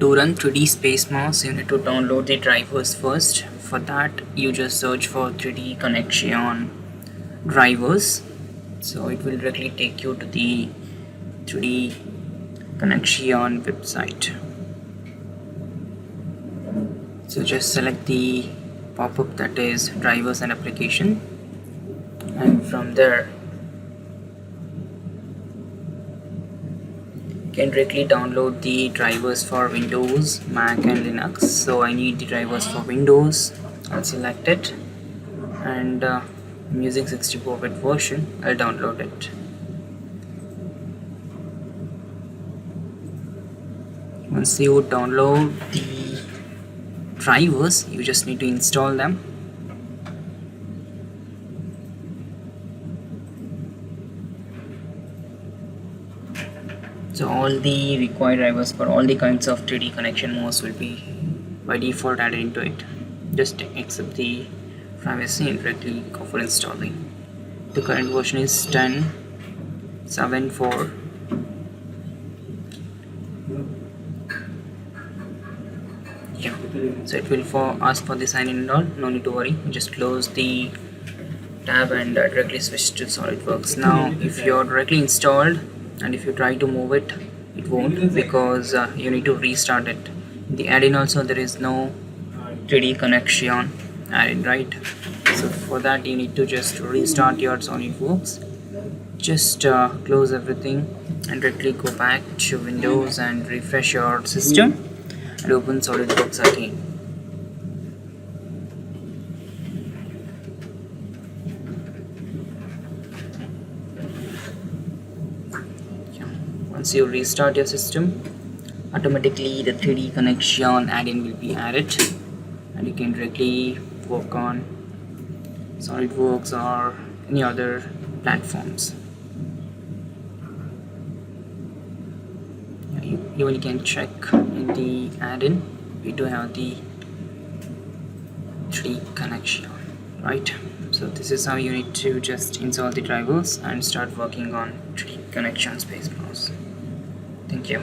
To run 3D Space Mouse, you need to download the drivers first. For that, you just search for 3DConnexion drivers. So it will directly take you to the 3DConnexion website. So just select the pop-up that is drivers and application, and from there you can directly download the drivers for Windows, Mac and Linux. So I need the drivers for Windows. I'll select it, and I'm using 64-bit version. I'll download it. Once you download the drivers, you just need to install them. So all the required drivers for all the kinds of 3DConnexion mouse will be by default added into it. Just accept the privacy and directly go for installing. The current version is 10.7.4. Yeah, so it will ask for the sign in and all. No need to worry, just close the tab and directly switch to SOLIDWORKS. Now if you're directly installed and if you try to move it, it won't, because you need to restart it. In the add-in also there is no 3DConnexion add-in, right? So for that you need to just restart your SOLIDWORKS. Just close everything and directly go back to Windows and refresh your system and open SOLIDWORKS again. Once you restart your system, automatically the 3DConnexion add-in will be added, and you can directly work on SOLIDWORKS or any other platforms. Even you can check in the add-in, we do have the 3DConnexion, right? So this is how you need to just install the drivers and start working on 3DConnexion Space Mouse. Thank you.